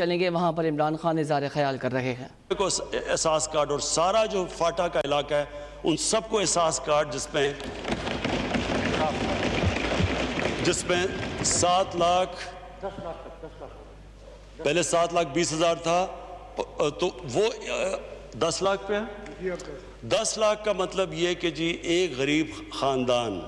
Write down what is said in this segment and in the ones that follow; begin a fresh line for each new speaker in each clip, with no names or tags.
چلیں گے وہاں پر عمران خان اظہار خیال کر رہے ہیں۔
احساس کارڈ اور سارا جو فاٹا کا علاقہ ہے ان سب کو احساس کارڈ جس میں 7 لاکھ پہلے 7,20,000 تھا تو وہ 10 لاکھ پہ ہے۔ 10 لاکھ کا مطلب یہ کہ جی ایک غریب خاندان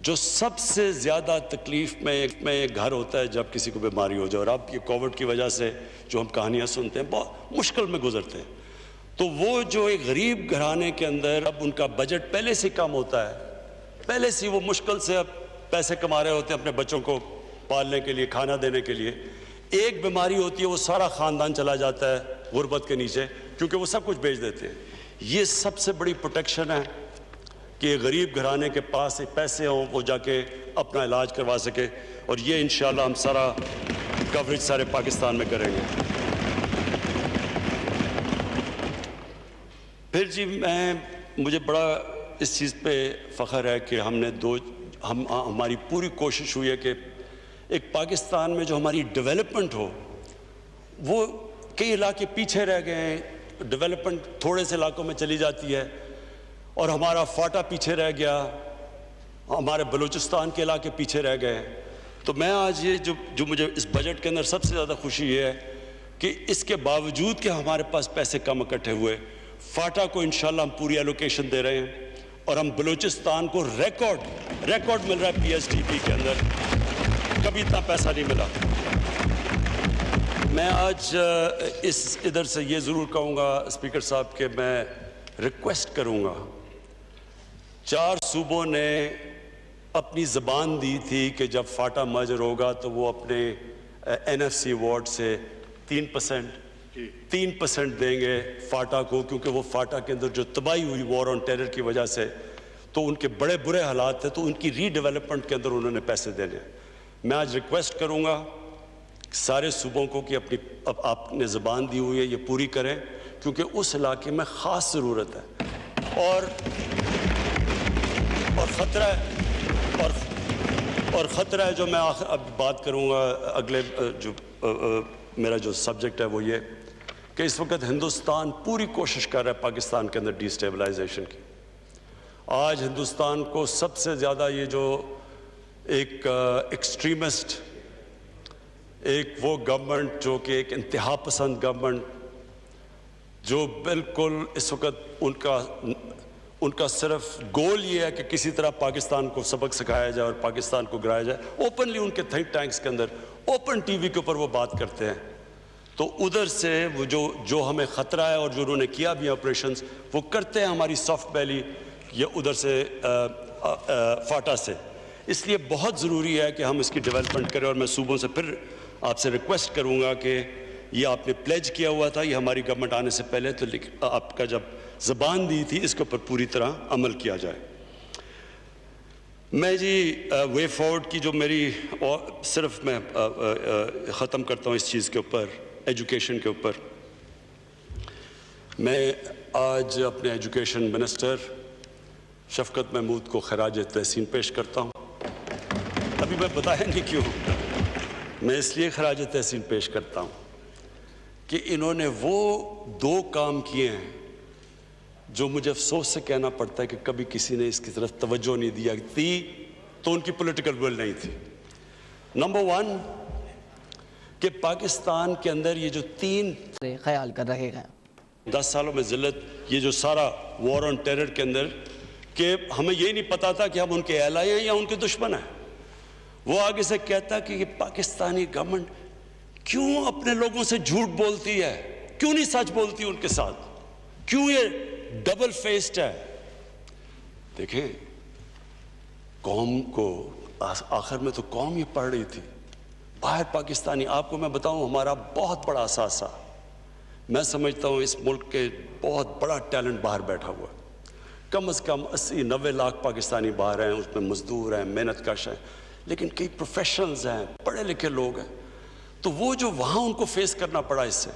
جو سب سے زیادہ تکلیف میں ایک گھر ہوتا ہے جب کسی کو بیماری ہو جائے، اور اب یہ کووڈ کی وجہ سے جو ہم کہانیاں سنتے ہیں بہت مشکل میں گزرتے ہیں، تو وہ جو ایک غریب گھرانے کے اندر اب ان کا بجٹ پہلے سے کم ہوتا ہے، پہلے سے وہ مشکل سے اب پیسے کما رہے ہوتے ہیں اپنے بچوں کو پالنے کے لیے، کھانا دینے کے لیے، ایک بیماری ہوتی ہے وہ سارا خاندان چلا جاتا ہے غربت کے نیچے، کیونکہ وہ سب کچھ بیچ دیتے ہیں۔ یہ سب سے بڑی پروٹیکشن ہے کہ غریب گھرانے کے پاس پیسے ہوں، وہ جا کے اپنا علاج کروا سکے، اور یہ انشاءاللہ ہم سارا کوریج سارے پاکستان میں کریں گے۔ پھر جی مجھے بڑا اس چیز پہ فخر ہے کہ ہماری پوری کوشش ہوئی ہے کہ ایک پاکستان میں جو ہماری ڈیولپمنٹ ہو، وہ کئی علاقے پیچھے رہ گئے ہیں، ڈیولپمنٹ تھوڑے سے علاقوں میں چلی جاتی ہے، اور ہمارا فاٹا پیچھے رہ گیا، ہمارے بلوچستان کے علاقے پیچھے رہ گئے۔ تو میں آج یہ جو مجھے اس بجٹ کے اندر سب سے زیادہ خوشی یہ ہے کہ اس کے باوجود کہ ہمارے پاس پیسے کم اکٹھے ہوئے، فاٹا کو انشاءاللہ ہم پوری ایلوکیشن دے رہے ہیں، اور ہم بلوچستان کو ریکارڈ مل رہا ہے پی ایس ڈی پی کے اندر، کبھی اتنا پیسہ نہیں ملا۔ میں آج ادھر سے یہ ضرور کہوں گا اسپیکر صاحب کہ میں ریکویسٹ کروں گا، 4 صوبوں نے اپنی زبان دی تھی کہ جب فاٹا مرجر ہوگا تو وہ اپنے این ایف سی وارڈ سے 3% دیں گے فاٹا کو، کیونکہ وہ فاٹا کے اندر جو تباہی ہوئی وار آن ٹیرر کی وجہ سے، تو ان کے بڑے برے حالات تھے، تو ان کی ری ڈیولپمنٹ کے اندر انہوں نے پیسے دینے۔ میں آج ریکویسٹ کروں گا سارے صوبوں کو کہ آپ نے زبان دی ہوئی ہے یہ پوری کریں، کیونکہ اس علاقے میں خاص ضرورت ہے، اور خطرہ ہے جو میں اب بات کروں گا اگلے جو میرا جو سبجیکٹ ہے وہ یہ کہ اس وقت ہندوستان پوری کوشش کر رہا ہے پاکستان کے اندر ڈی اسٹیبلائزیشن کی۔ آج ہندوستان کو سب سے زیادہ یہ جو ایک ایکسٹریمسٹ، ایک وہ گورنمنٹ جو کہ ایک انتہا پسند گورنمنٹ، جو بالکل اس وقت ان کا صرف گول یہ ہے کہ کسی طرح پاکستان کو سبق سکھایا جائے اور پاکستان کو گرایا جائے، اوپنلی ان کے تھنک ٹینکس کے اندر اوپن ٹی وی کے اوپر وہ بات کرتے ہیں، تو ادھر سے وہ جو ہمیں خطرہ ہے اور جو انہوں نے کیا بھی آپریشنز وہ کرتے ہیں ہماری سافٹ ویلی یا ادھر سے فاٹا سے۔ اس لیے بہت ضروری ہے کہ ہم اس کی ڈیولپمنٹ کریں، اور میں صوبوں سے پھر آپ سے ریکویسٹ کروں گا کہ یہ آپ نے پلیج کیا ہوا تھا، یہ ہماری گورنمنٹ آنے سے پہلے، تو آپ کا جب زبان دی تھی اس کے اوپر پوری طرح عمل کیا جائے۔ میں جی وے فارورڈ کی جو میری صرف میں ختم کرتا ہوں اس چیز کے اوپر، ایجوکیشن کے اوپر۔ میں آج اپنے ایجوکیشن منسٹر شفقت محمود کو خراج تحسین پیش کرتا ہوں۔ ابھی میں بتایا نہیں کیوں، میں اس لیے خراج تحسین پیش کرتا ہوں کہ انہوں نے وہ 2 کام کیے ہیں جو مجھے افسوس سے کہنا پڑتا ہے کہ کبھی کسی نے اس کی طرف توجہ نہیں دیا تھی، تو ان کی پولیٹیکل ول نہیں تھی۔ نمبر 1 کہ پاکستان کے اندر یہ جو 3
خیال کر رہے ہیں
10 سالوں میں ذلت، یہ جو سارا وار آن ٹیرر کے اندر، کہ ہمیں یہ نہیں پتا تھا کہ ہم ان کے ایلائی ہیں یا ان کے دشمن ہیں۔ وہ آگے سے کہتا کہ یہ پاکستانی گورنمنٹ کیوں اپنے لوگوں سے جھوٹ بولتی ہے، کیوں نہیں سچ بولتی ان کے ساتھ، کیوں یہ ڈبل فیسڈ ہے۔ دیکھیں قوم کو آخر میں تو قوم یہ پڑھ رہی تھی، باہر پاکستانی، آپ کو میں بتاؤں ہمارا بہت بڑا اثاثہ، میں سمجھتا ہوں اس ملک کے بہت بڑا ٹیلنٹ باہر بیٹھا ہوا ہے، کم از کم 80-90 لاکھ پاکستانی باہر ہیں، اس میں مزدور ہیں، محنت کش ہیں، لیکن کئی پروفیشنلز ہیں، پڑھے لکھے لوگ ہیں، تو وہ جو وہاں ان کو فیس کرنا پڑا اس سے۔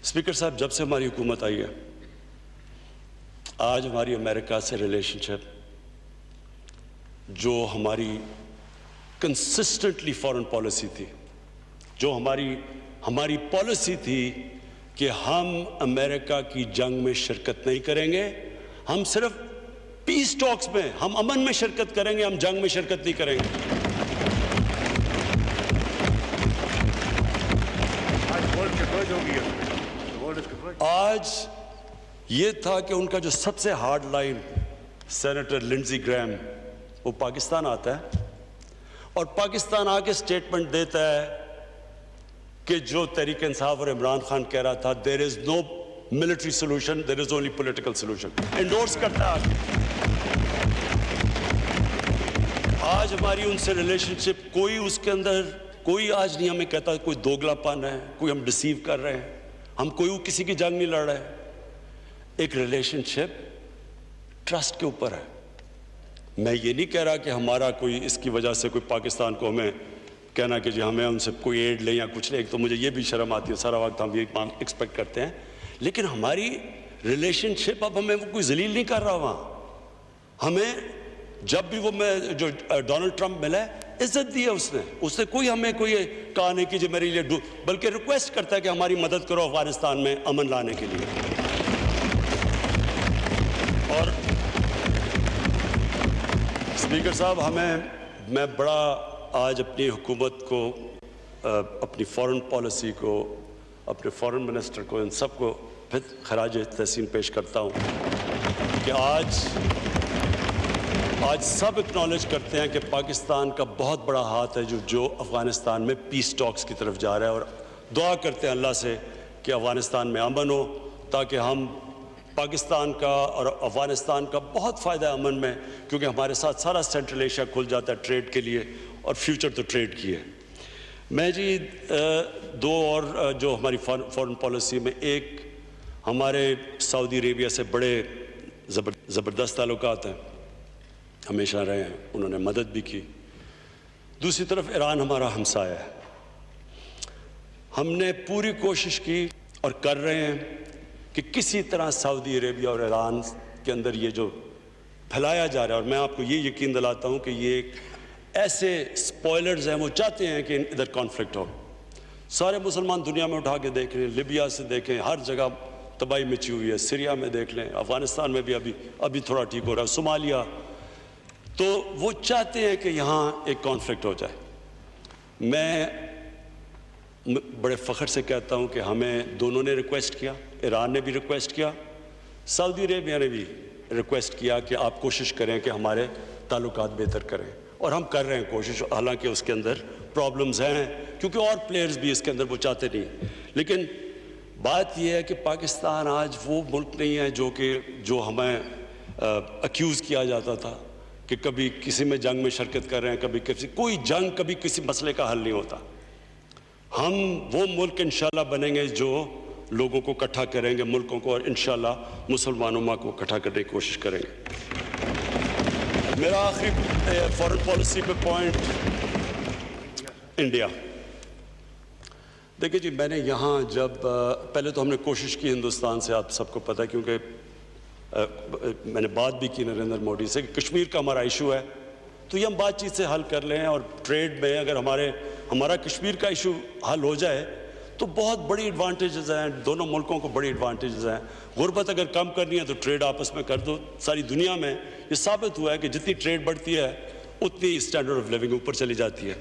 اسپیکر صاحب جب سے ہماری حکومت آئی ہے، آج ہماری امریکہ سے ریلیشن شپ، جو ہماری کنسسٹنٹلی فارن پالیسی تھی، جو ہماری پالیسی تھی کہ ہم امریکہ کی جنگ میں شرکت نہیں کریں گے، ہم صرف پیس ٹاکس میں، ہم امن میں شرکت کریں گے، ہم جنگ میں شرکت نہیں کریں گے۔ آج یہ تھا کہ ان کا جو سب سے ہارڈ لائن سینیٹر لنڈزی گریم وہ پاکستان آتا ہے اور پاکستان آ کے سٹیٹمنٹ دیتا ہے کہ جو تحریک انصاف اور عمران خان کہہ رہا تھا there is no military solution, there is only political solution، endorse کرتا ہے۔ آج ہماری ان سے ریلیشن شپ کوئی اس کے اندر کوئی آج نہیں ہمیں کہتا کوئی دوگلا پن ہے، کوئی ہم ڈسیو کر رہے ہیں، ہم کوئی کسی کی جنگ نہیں لڑ رہے۔ ایک ریلیشن شپ ٹرسٹ کے اوپر ہے۔ میں یہ نہیں کہہ رہا کہ ہمارا کوئی اس کی وجہ سے کوئی پاکستان کو ہمیں کہنا کہ جی ہمیں ان سے کوئی ایڈ لیں یا کچھ لیں، ایک تو مجھے یہ بھی شرم آتی ہے، سارا وقت ہم یہ ایکسپیکٹ کرتے ہیں، لیکن ہماری ریلیشن شپ اب ہمیں وہ کوئی ذلیل نہیں کر رہا وہاں۔ ہمیں جب بھی وہ میں جو ڈونلڈ ٹرمپ ملا ہے عزت دی ہے اس نے کوئی ہمیں کوئی کہا نہیں کہ جی میرے لیے بلکہ ریکویسٹ کرتا ہے کہ ہماری مدد کرو افغانستان میں امن لانے کے لیے۔ اور اسپیکر صاحب میں بڑا آج اپنی حکومت کو، اپنی فورن پالیسی کو، اپنے فورن منسٹر کو، ان سب کو پھر خراج تحسین پیش کرتا ہوں کہ آج سب اکنالج کرتے ہیں کہ پاکستان کا بہت بڑا ہاتھ ہے جو افغانستان میں پیس ٹاکس کی طرف جا رہا ہے، اور دعا کرتے ہیں اللہ سے کہ افغانستان میں امن ہو تاکہ ہم پاکستان کا اور افغانستان کا بہت فائدہ ہے امن میں، کیونکہ ہمارے ساتھ سارا سینٹرل ایشیا کھل جاتا ہے ٹریڈ کے لیے، اور فیوچر تو ٹریڈ کی ہے۔ میں جی دو اور جو ہماری فورن پالیسی میں، ایک ہمارے سعودی عربیہ سے بڑے زبردست تعلقات ہیں، ہمیشہ رہے ہیں، انہوں نے مدد بھی کی۔ دوسری طرف ایران ہمارا ہمسایہ ہے۔ ہم نے پوری کوشش کی اور کر رہے ہیں کہ کسی طرح سعودی عربیہ اور ایران کے اندر یہ جو پھیلایا جا رہا ہے، اور میں آپ کو یہ یقین دلاتا ہوں کہ یہ ایک ایسے سپوائلرز ہیں، وہ چاہتے ہیں کہ ادھر کانفلکٹ ہو۔ سارے مسلمان دنیا میں اٹھا کے دیکھ لیں، لیبیا سے دیکھیں، ہر جگہ تباہی مچی ہوئی ہے، سیریا میں دیکھ لیں، افغانستان میں بھی ابھی تھوڑا ٹھیک ہو رہا ہے، صومالیہ، تو وہ چاہتے ہیں کہ یہاں ایک کانفلکٹ ہو جائے۔ میں بڑے فخر سے کہتا ہوں کہ ہمیں دونوں نے ریکویسٹ کیا، ایران نے بھی ریکویسٹ کیا، سعودی عربیہ نے بھی ریکویسٹ کیا کہ آپ کوشش کریں کہ ہمارے تعلقات بہتر کریں، اور ہم کر رہے ہیں کوشش، حالانکہ اس کے اندر پرابلمز ہیں کیونکہ اور پلیئرز بھی اس کے اندر وہ چاہتے نہیں۔ لیکن بات یہ ہے کہ پاکستان آج وہ ملک نہیں ہے جو ہمیں اکیوز کیا جاتا تھا کہ کبھی کسی میں جنگ میں شرکت کر رہے ہیں، کبھی کوئی جنگ کبھی کسی مسئلے کا حل نہیں ہوتا۔ ہم وہ ملک انشاءاللہ بنیں گے جو لوگوں کو اکٹھا کریں گے، ملکوں کو، اور انشاءاللہ مسلمانوں کو اکٹھا کرنے کی کوشش کریں گے۔ میرا آخری فورن پالیسی پہ پوائنٹ انڈیا۔ دیکھیں جی، میں نے یہاں جب پہلے تو ہم نے کوشش کی ہندوستان سے، آپ سب کو پتہ ہے کیونکہ میں نے بات بھی کی نریندر مودی سے کہ کشمیر کا ہمارا ایشو ہے تو یہ ہم بات چیت سے حل کر لیں، اور ٹریڈ میں اگر ہمارا کشمیر کا ایشو حل ہو جائے تو بہت بڑی ایڈوانٹیجز ہیں، دونوں ملکوں کو بڑی ایڈوانٹیجز ہیں۔ غربت اگر کم کرنی ہے تو ٹریڈ آپس میں کر دو۔ ساری دنیا میں یہ ثابت ہوا ہے کہ جتنی ٹریڈ بڑھتی ہے اتنی اسٹینڈرڈ آف لیونگ اوپر چلی جاتی ہے۔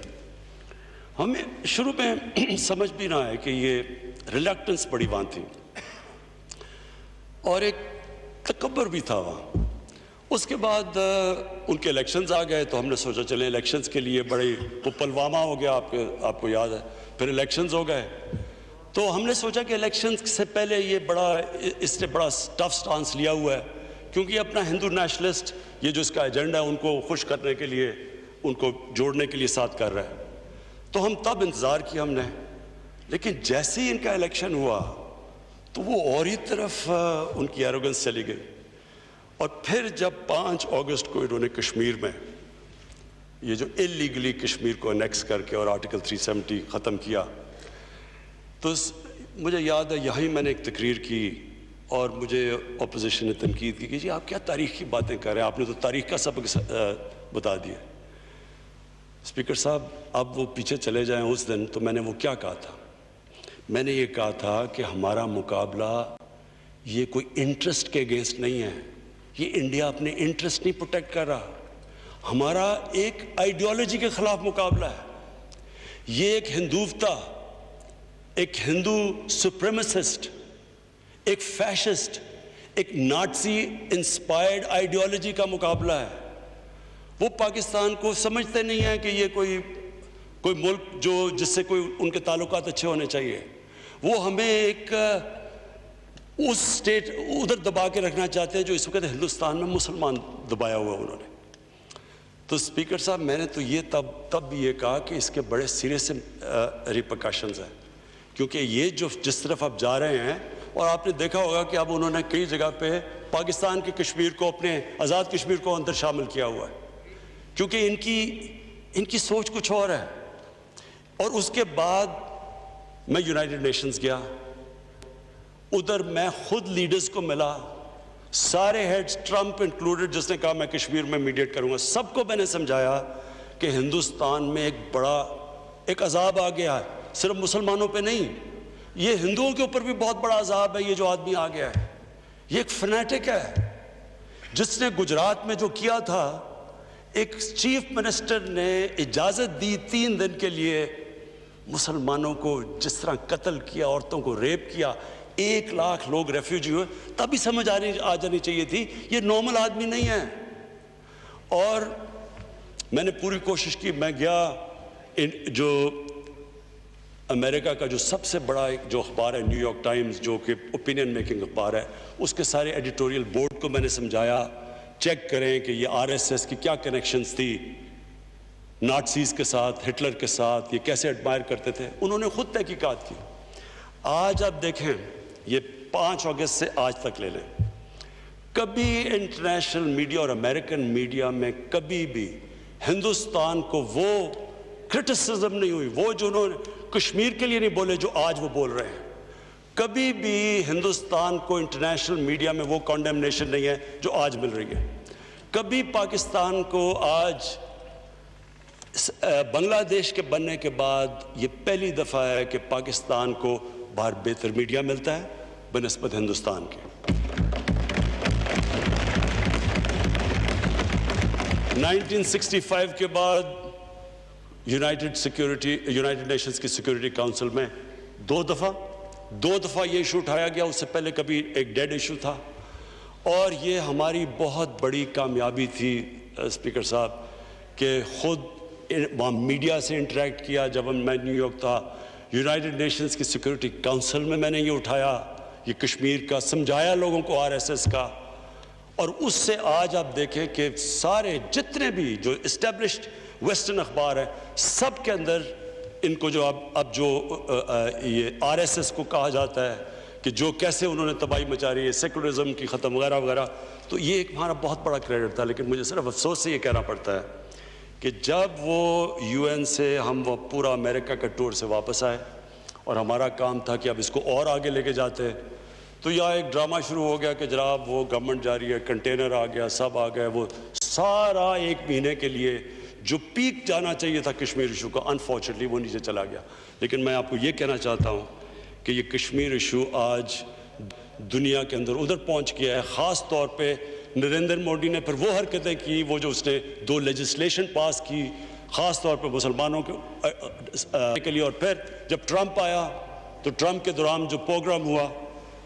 ہمیں شروع میں سمجھ بھی نہ آئے کہ یہ ریلیکٹنس بڑی وہاں تھی اور ایک تکبر بھی تھا وہاں۔ اس کے بعد ان کے الیکشنز آ گئے تو ہم نے سوچا چلیں الیکشنز کے لیے بڑی پلوامہ ہو گیا، آپ کو یاد ہے، پھر الیکشنز ہو گئے تو ہم نے سوچا کہ الیکشنز سے پہلے اس نے بڑا ٹف سٹانس لیا ہوا ہے، کیونکہ یہ اپنا ہندو نیشنلسٹ، یہ جو اس کا ایجنڈا ہے ان کو خوش کرنے کے لیے، ان کو جوڑنے کے لیے ساتھ کر رہا ہے۔ تو ہم تب انتظار کیا ہم نے، لیکن جیسے ہی ان کا الیکشن ہوا تو وہ اور ہی طرف ان کی ایروگنس چلی گئی، اور پھر جب 5 اگست کو انہوں نے کشمیر میں یہ جو اللیگلی کشمیر کو انیکس کر کے اور آرٹیکل 370 ختم کیا، تو مجھے یاد ہے یہیں میں نے ایک تقریر کی اور مجھے اپوزیشن نے تنقید کی کہ جی آپ کیا تاریخ کی باتیں کر رہے ہیں، آپ نے تو تاریخ کا سبق بتا دیا۔ اسپیکر صاحب اب وہ پیچھے چلے جائیں اس دن تو میں نے وہ کیا کہا تھا؟ میں نے یہ کہا تھا کہ ہمارا مقابلہ یہ کوئی انٹرسٹ کے اگینسٹ نہیں ہے، یہ انڈیا اپنے انٹرسٹ نہیں پروٹیکٹ کر رہا، ہمارا ایک آئیڈیالوجی کے خلاف مقابلہ ہے۔ یہ ایک ہندوتا، ایک ہندو سپریمسسٹ، ایک فیشسٹ، ایک نازی انسپائرڈ آئیڈیالوجی کا مقابلہ ہے۔ وہ پاکستان کو سمجھتے نہیں ہیں کہ یہ کوئی ملک جس سے کوئی ان کے تعلقات اچھے ہونے چاہیے، وہ ہمیں ایک اس سٹیٹ ادھر دبا کے رکھنا چاہتے ہیں جو اس وقت ہندوستان میں مسلمان دبایا ہوا انہوں نے۔ تو اسپیکر صاحب میں نے تو یہ تب بھی یہ کہا کہ اس کے بڑے سیریس ریپرکشنز ہیں، کیونکہ یہ جس طرف آپ جا رہے ہیں، اور آپ نے دیکھا ہوگا کہ اب انہوں نے کئی جگہ پہ پاکستان کی کشمیر کو، اپنے آزاد کشمیر کو اندر شامل کیا ہوا ہے، کیونکہ ان کی سوچ کچھ اور ہے۔ اور اس کے بعد میں یونائٹڈ نیشنز گیا، ادھر میں خود لیڈرز کو ملا، سارے ہیڈز، ٹرمپ انکلوڈڈ، جس نے کہا میں کشمیر میں میڈیٹ کروں گا، سب کو میں نے سمجھایا کہ ہندوستان میں ایک عذاب آ گیا ہے، صرف مسلمانوں پہ نہیں، یہ ہندوؤں کے اوپر بھی بہت بڑا عذاب ہے۔ یہ جو آدمی آ گیا ہے یہ ایک فنیٹک ہے، جس نے گجرات میں جو کیا تھا، ایک چیف منسٹر نے اجازت دی 3 دن کے لیے، مسلمانوں کو جس طرح قتل کیا، عورتوں کو ریپ کیا، 1 لاکھ لوگ ریفیوجی ہوئے، تبھی سمجھ آ جانی چاہیے تھی یہ نارمل آدمی نہیں ہے۔ اور میں نے پوری کوشش کی، میں گیا جو امریکہ کا جو سب سے بڑا جو اخبار ہے، نیو یارک ٹائمز، جو کہ اوپینین میکنگ اخبار ہے، اس کے سارے ایڈیٹوریل بورڈ کو میں نے سمجھایا چیک کریں کہ یہ RSS کی کیا کنیکشنز تھی نازیز کے ساتھ، ہٹلر کے ساتھ، یہ کیسے ایڈمائر کرتے تھے۔ انہوں نے خود تحقیقات کی۔ آج آپ دیکھیں، یہ 5 اگست سے آج تک لے لیں، کبھی انٹرنیشنل میڈیا اور امریکن میڈیا میں کبھی بھی ہندوستان کو وہ کرٹیسزم نہیں ہوئی، وہ جو انہوں نے کشمیر کے لیے نہیں بولے جو آج وہ بول رہے ہیں، کبھی بھی ہندوستان کو انٹرنیشنل میڈیا میں وہ کنڈیمنیشن نہیں ہے جو آج مل رہی ہے۔ کبھی پاکستان کو آج بنگلہ دیش کے بننے کے بعد یہ پہلی دفعہ ہے کہ پاکستان کو باہر بہتر میڈیا ملتا ہے بنسبت ہندوستان کے۔ 1965 کے بعد یونائٹڈ نیشنز کی سیکیورٹی کاؤنسل میں 2 دفعہ یہ ایشو اٹھایا گیا، اس سے پہلے کبھی ایک ڈیڈ ایشو تھا، اور یہ ہماری بہت بڑی کامیابی تھی اسپیکر صاحب کہ خود وہاں میڈیا سے انٹریکٹ کیا۔ جب میں نیو یارک تھا، یونائٹڈ نیشنز کی سیکیورٹی کاؤنسل میں نے یہ اٹھایا، یہ کشمیر کا، سمجھایا لوگوں کو RSS کا، اور اس سے آج آپ دیکھیں کہ سارے جتنے بھی جو اسٹیبلشڈ ویسٹرن اخبار ہیں، سب کے اندر ان کو جو اب جو یہ RSS کو کہا جاتا ہے کہ جو کیسے انہوں نے تباہی مچا رہی ہے، سیکولرزم کی ختم وغیرہ وغیرہ، تو یہ ایک ہمارا بہت بڑا کریڈٹ تھا۔ لیکن مجھے صرف افسوس سے یہ کہنا پڑتا ہے کہ جب وہ UN سے ہم وہ پورا امریکہ کا ٹور سے واپس آئے اور ہمارا کام تھا کہ اب اس کو اور آگے لے کے جاتے، تو یہاں ایک ڈرامہ شروع ہو گیا کہ جناب وہ گورنمنٹ جا رہی ہے، کنٹینر آ گیا، سب آ گئے، وہ سارا 1 مہینے کے لیے جو پیک جانا چاہیے تھا کشمیر ایشو کا، انفارچونیٹلی وہ نیچے چلا گیا۔ لیکن میں آپ کو یہ کہنا چاہتا ہوں کہ یہ کشمیر ایشو آج دنیا کے اندر ادھر پہنچ گیا ہے، خاص طور پہ نریندر مودی نے پھر وہ حرکتیں کی، وہ جو اس نے 2 لیجسلیشن پاس کی خاص طور پہ مسلمانوں کے لیے، اور پھر جب ٹرمپ آیا تو ٹرمپ کے دوران جو پروگرام ہوا،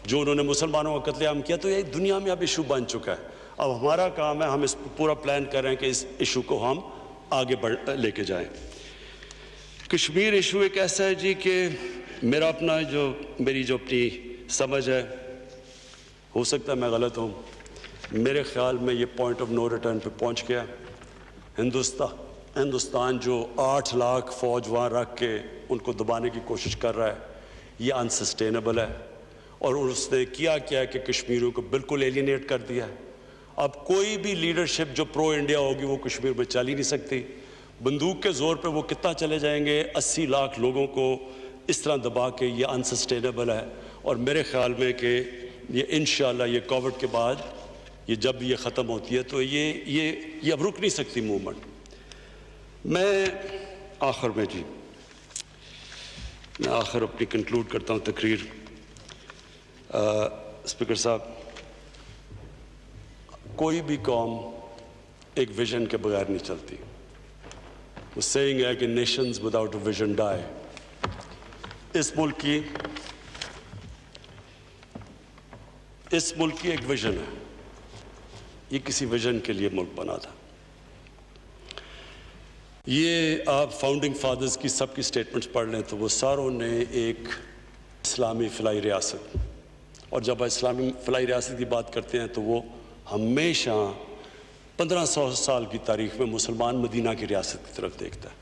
جو انہوں نے مسلمانوں کا قتل عام کیا، تو یہ دنیا میں اب ایشو بن چکا ہے۔ اب ہمارا کام ہے، ہم اس پورا پلان کر رہے ہیں کہ اس ایشو کو ہم آگے لے کے جائیں۔ کشمیر ایشو ایک ایسا ہے جی کہ میری جو اپنی سمجھ ہے، ہو سکتا ہے میں غلط ہوں، میرے خیال میں یہ پوائنٹ آف نو ریٹرن پہ پہنچ گیا۔ ہندوستان جو 8 لاکھ فوج وہاں رکھ کے ان کو دبانے کی کوشش کر رہا ہے، یہ انسسٹینیبل ہے، اور اس نے کیا کہ کشمیریوں کو بالکل ایلینیٹ کر دیا ہے۔ اب کوئی بھی لیڈرشپ جو پرو انڈیا ہوگی وہ کشمیر میں چل ہی نہیں سکتی، بندوق کے زور پہ وہ کتنا چلے جائیں گے، 80 لاکھ لوگوں کو اس طرح دبا کے، یہ انسسٹینیبل ہے۔ اور میرے خیال میں کہ یہ انشاءاللہ یہ کووڈ کے بعد یہ جب یہ ختم ہوتی ہے تو یہ اب رک نہیں سکتی موومنٹ۔ میں آخر میں اپنی کنکلوڈ کرتا ہوں تقریر. اسپیکر صاحب، کوئی بھی قوم ایک ویژن کے بغیر نہیں چلتی. وہ سیئنگ ہے کہ نیشنز وداؤٹ اے ویژن ڈائی. اس ملک کی ایک ویژن ہے. یہ کسی ویژن کے لیے ملک بنا تھا. یہ آپ فاؤنڈنگ فادرز کی سب کی سٹیٹمنٹس پڑھ لیں تو وہ ساروں نے ایک اسلامی فلاحی ریاست، اور جب اسلامی فلاحی ریاست کی بات کرتے ہیں تو وہ ہمیشہ 1500 سال کی تاریخ میں مسلمان مدینہ کی ریاست کی طرف دیکھتا ہے.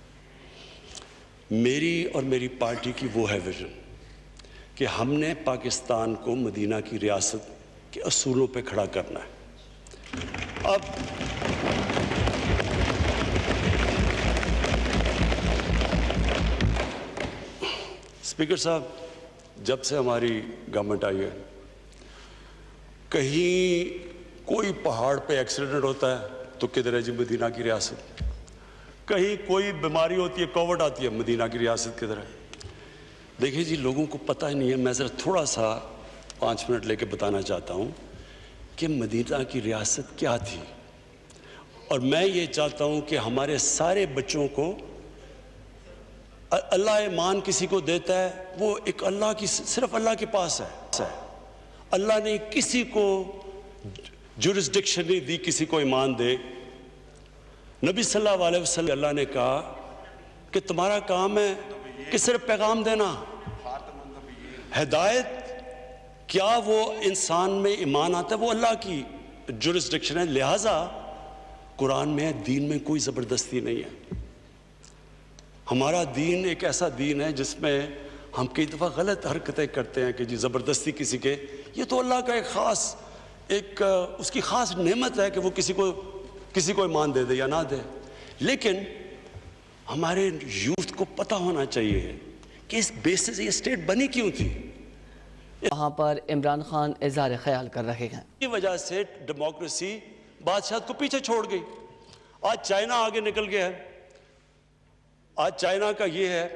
میری اور میری پارٹی کی وہ ہے ویژن کہ ہم نے پاکستان کو مدینہ کی ریاست کے اصولوں پہ کھڑا کرنا ہے. اب اسپیکر صاحب، جب سے ہماری گورنمنٹ آئی ہے، کہیں کوئی پہاڑ پہ ایکسیڈنٹ ہوتا ہے تو کدھر ہے جی مدینہ کی ریاست. کہیں کوئی بیماری ہوتی ہے، کووڈ آتی ہے، مدینہ کی ریاست کدھر ہے. دیکھیں جی، لوگوں کو پتہ ہی نہیں ہے. میں ذرا تھوڑا سا 5 منٹ لے کے بتانا چاہتا ہوں کہ مدینہ کی ریاست کیا تھی. اور میں یہ چاہتا ہوں کہ ہمارے سارے بچوں کو اللہ ایمان کسی کو دیتا ہے، وہ ایک اللہ کی، صرف اللہ کے پاس ہے. اللہ نے کسی کو جورسڈکشن نہیں دی کسی کو ایمان دے. نبی صلی اللہ علیہ وسلم اللہ نے کہا کہ تمہارا کام ہے کہ صرف پیغام دینا. ہدایت کیا وہ انسان میں ایمان آتا ہے، وہ اللہ کی جورسڈکشن ہے. لہٰذا قرآن میں دین میں کوئی زبردستی نہیں ہے. ہمارا دین ایک ایسا دین ہے جس میں ہم کئی دفعہ غلط حرکتیں کرتے ہیں کہ جی زبردستی کسی کے. یہ تو اللہ کا ایک خاص، اس کی خاص نعمت ہے کہ وہ کسی کو ایمان دے دے یا نہ دے. لیکن ہمارے یوتھ کو پتہ ہونا چاہیے کہ اس بیسس یہ اسٹیٹ بنی کیوں تھی.
وہاں پر عمران خان اظہار خیال کر رہے ہیں.
کی وجہ سے ڈیموکریسی بادشاہت کو پیچھے چھوڑ گئی. آج چائنا آگے نکل گیا ہے. آج چائنا کا یہ ہے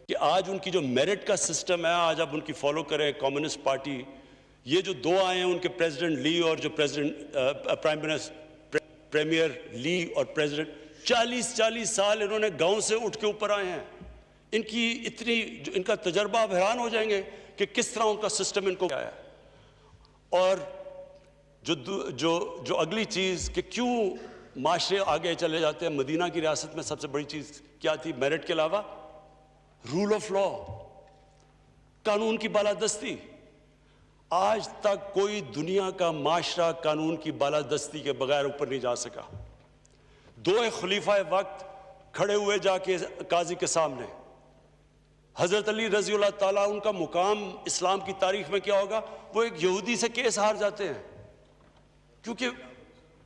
کہ آج ان کی جو میرٹ کا سسٹم ہے، آج اب ان کی فالو کریں کمیونسٹ پارٹی. یہ جو 2 آئے ہیں ان کے پریزیڈنٹ لی اور جو پریمیئر لی اور پریزیڈنٹ، 40 سال انہوں نے گاؤں سے اٹھ کے اوپر آئے ہیں. ان کا تجربہ آپ حیران ہو جائیں گے کہ کس طرح ان کا سسٹم ان کو آیا. اور جو اگلی چیز کہ کیوں معاشرے آگے چلے جاتے ہیں، مدینہ کی ریاست میں سب سے بڑی چیز کیا تھی میرٹ کے علاوہ؟ رول آف لا، قانون کی بالادستی. آج تک کوئی دنیا کا معاشرہ قانون کی بالادستی کے بغیر اوپر نہیں جا سکا. 2 خلیفہ وقت کھڑے ہوئے جا کے قاضی کے سامنے. حضرت علی رضی اللہ تعالیٰ، ان کا مقام اسلام کی تاریخ میں کیا ہوگا؟ وہ ایک یہودی سے کیس ہار جاتے ہیں کیونکہ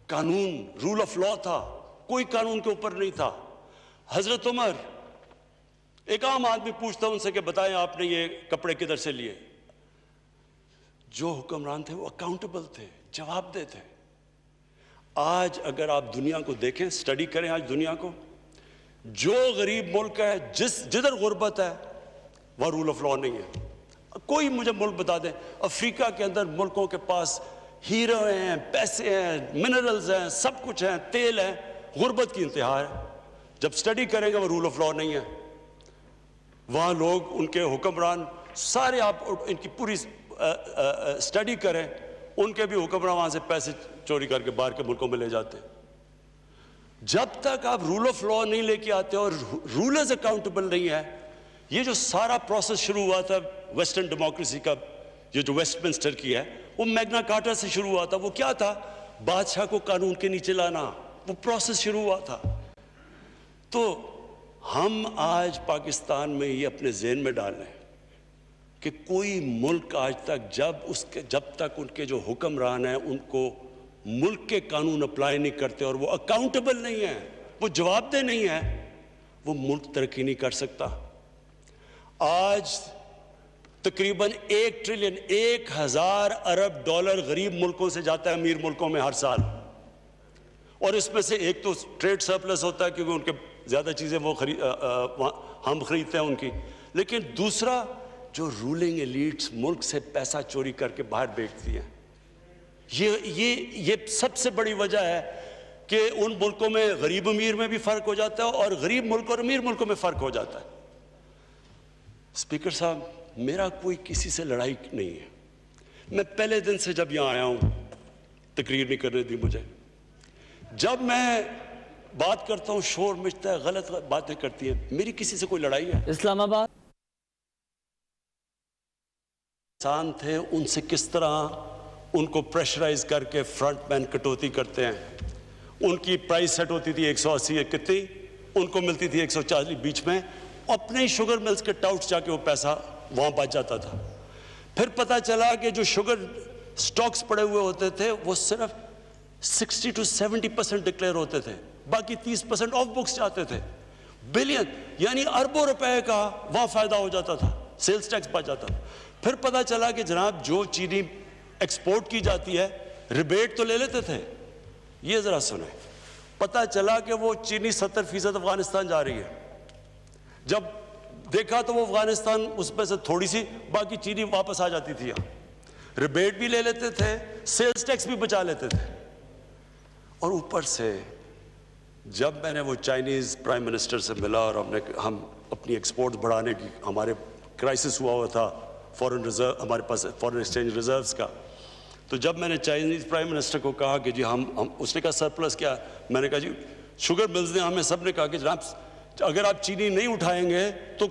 قانون، رول آف لا تھا، کوئی قانون کے اوپر نہیں تھا. حضرت عمر، ایک عام آدمی پوچھتا ان سے کہ بتائیں آپ نے یہ کپڑے کدھر سے لیے؟ جو حکمران تھے وہ اکاؤنٹیبل تھے، جواب دہ تھے. آج اگر آپ دنیا کو دیکھیں، اسٹڈی کریں آج دنیا کو، جو غریب ملک ہے، جدھر غربت ہے، وہ رول آف لا نہیں ہے. کوئی مجھے ملک بتا دیں افریقہ کے اندر ملکوں کے پاس ہیرو ہیں، پیسے ہیں، منرلز ہیں، سب کچھ ہیں، تیل ہے، غربت کی انتہا ہے. جب سٹڈی کریں گے وہ رول آف لا نہیں ہے. وہاں لوگ، ان کے حکمران سارے، آپ ان کی پوری سٹڈی کریں، ان کے بھی حکمران وہاں سے پیسے چوری کر کے باہر کے ملکوں میں لے جاتے ہیں. جب تک آپ رول آف لا نہیں لے کے آتے اور رولرز اکاؤنٹیبل نہیں ہے. یہ جو سارا پروسیس شروع ہوا تھا ویسٹرن ڈیموکریسی کا، یہ جو ویسٹ منسٹر کی ہے، وہ میگنا کارٹا سے شروع ہوا تھا. وہ کیا تھا؟ بادشاہ کو قانون کے نیچے لانا. وہ پروسیس شروع ہوا تھا. تو ہم آج پاکستان میں یہ اپنے ذہن میں ڈال لیں کہ کوئی ملک آج تک جب تک ان کے جو حکمران ہیں ان کو ملک کے قانون اپلائی نہیں کرتے اور وہ اکاؤنٹیبل نہیں ہیں، وہ جواب دہ نہیں ہیں، وہ ملک ترقی نہیں کر سکتا. آج تقریباً 1 ٹریلین 1000 ارب ڈالر غریب ملکوں سے جاتا ہے امیر ملکوں میں ہر سال. اور اس میں سے ایک تو ٹریڈ سرپلس ہوتا ہے کیونکہ ان کے زیادہ چیزیں وہ ہم خریدتے ہیں ان کی. لیکن دوسرا جو رولنگ ایلیٹس ملک سے پیسہ چوری کر کے باہر بیچتی ہیں, یہ سب سے بڑی وجہ ہے کہ ان ملکوں میں غریب امیر میں بھی فرق ہو جاتا ہے اور غریب ملک اور امیر ملکوں میں فرق ہو جاتا ہے. اسپیکر صاحب, میرا کوئی کسی سے لڑائی نہیں ہے. میں پہلے دن سے جب یہاں آیا ہوں, تقریر نہیں کرنے دی مجھے, جب میں بات کرتا ہوں شور مچتا ہے, غلط باتیں کرتی ہیں, میری کسی سے کوئی لڑائی ہے؟
اسلام آباد
انسان تھے, ان سے کس طرح ان کو پریشرائز کر کے فرنٹ مین کٹوتی کرتے ہیں. ان کی پرائس سیٹ ہوتی تھی 180 کتنی, ان کو ملتی تھی 140 بیچ میں. اپنے ہی شوگر ملز کے ٹاؤٹ جا کے وہ پیسہ وہاں بچ جاتا تھا. پھر پتا چلا کہ جو شوگر سٹاکس پڑے ہوئے ہوتے تھے وہ صرف 60 to 70% ڈکلیئر ہوتے تھے, باقی 30% آف بکس جاتے تھے. بلین یعنی اربوں روپے کا وہاں فائدہ ہو جاتا تھا, سیلز ٹیکس بچ جاتا تھا. پھر پتا چلا کہ جناب جو چینی ایکسپورٹ کی جاتی ہے ریبیٹ تو لے لیتے تھے. یہ ذرا سنیں, پتا چلا کہ وہ چینی 70% افغانستان جا رہی ہے. جب دیکھا تو وہ افغانستان اس میں سے تھوڑی سی, باقی چینی واپس آ جاتی تھی. ریبیٹ بھی لے لیتے تھے, سیلز ٹیکس بھی بچا لیتے تھے. اور اوپر سے جب میں نے وہ چائنیز پرائم منسٹر سے ملا اور ہم اپنی ایکسپورٹ بڑھانے کی, ہمارے کرائسس ہوا تھا فورن ریزرو, ہمارے پاس فورن ایکسچینج ریزروز کا, تو جب میں نے چائنیز پرائم منسٹر کو کہا کہ جی ہم اس نے کہا سرپلس کیا, میں نے کہا جی شوگر ملز نے ہمیں سب نے کہا کہ جناب اگر آپ چینی نہیں اٹھائیں گے تو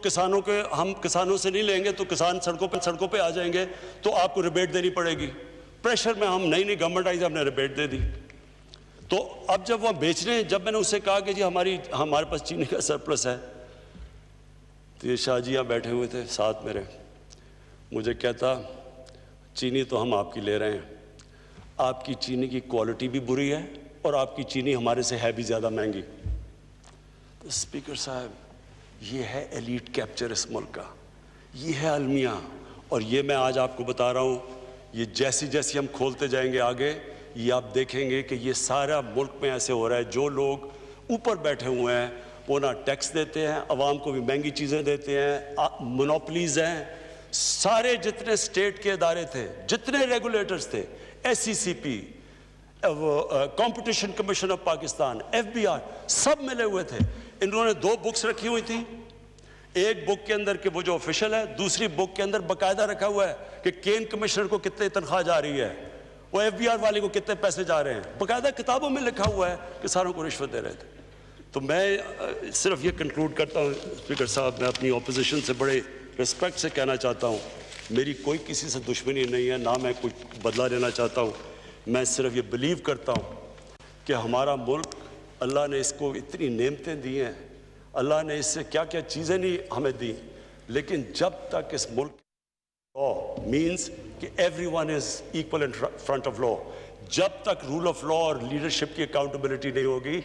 ہم کسانوں سے نہیں لیں گے تو کسان سڑکوں پہ آ جائیں گے, تو آپ کو ریبیٹ دینی پڑے گی. پریشر میں ہم نئی گورنمنٹ آئی, ہم نے ریبیٹ دے دی. تو اب جب وہ بیچنے, جب میں نے اس سے کہا کہ جی ہمارے پاس چینی کا سرپلس ہے, تو یہ شاہ جی یہاں بیٹھے ہوئے تھے ساتھ میرے, مجھے کہتا چینی تو ہم آپ کی لے رہے ہیں, آپ کی چینی کی کوالٹی بھی بری ہے اور آپ کی چینی ہمارے سے ہے بھی زیادہ مہنگی. تو اسپیکر صاحب یہ ہے ایلیٹ کیپچر اس ملک کا, یہ ہے المیہ. اور یہ میں آج آپ کو بتا رہا ہوں, یہ جیسی ہم کھولتے جائیں گے آگے, یہ آپ دیکھیں گے کہ یہ سارا ملک میں ایسے ہو رہا ہے. جو لوگ اوپر بیٹھے ہوئے ہیں وہ نہ ٹیکس دیتے ہیں, عوام کو بھی مہنگی چیزیں دیتے ہیں, مونوپلیز ہیں. سارے جتنے اسٹیٹ کے ادارے تھے, جتنے ریگولیٹرز تھے, SECP, competition commission of Pakistan, FBI, سب ملے ہوئے تھے. انہوں نے 2 بکس رکھی ہوئی تھیں, ایک بک کے اندر کہ وہ جو آفیشل ہے, دوسری بک کے اندر باقاعدہ رکھا ہوا ہے کہ کین کمشنر کو کتنے تنخواہ جا رہی ہے, وہ FBR والے کو کتنے پیسے جا رہے ہیں. باقاعدہ کتابوں میں لکھا ہوا ہے کہ ساروں کو رشوت دے رہے تھے. تو میں صرف یہ کنکلوڈ کرتا ہوں اسپیکر صاحب, میں اپنی اپوزیشن سے بڑے رسپیکٹ سے کہنا چاہتا ہوں, میری کوئی کسی سے دشمنی نہیں ہے, نہ میں کچھ بدلہ لینا چاہتا ہوں. میں صرف یہ بلیو کرتا ہوں کہ ہمارا ملک, اللہ نے اس کو اتنی نعمتیں دی ہیں, اللہ نے اس سے کیا کیا چیزیں نہیں ہمیں دی, لیکن جب تک اس ملک لا مینس کہ every one is equal in front of law, جب تک رول آف لا اور لیڈرشپ کی اکاؤنٹیبلٹی نہیں ہوگی,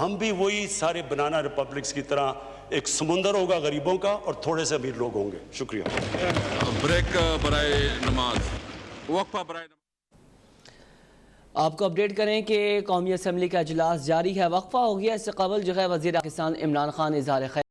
ہم بھی وہی سارے بنانا ریپبلکس کی طرح ایک سمندر ہوگا غریبوں کا اور تھوڑے سے امیر لوگ ہوں گے. شکریہ.
بریک برائے نماز, وقفہ برائے نماز.
آپ کو اپڈیٹ کریں کہ قومی اسمبلی کا اجلاس جاری ہے, وقفہ ہو گیا. اس سے قبل جو ہے وزیر پاکستان عمران خان اظہار خیر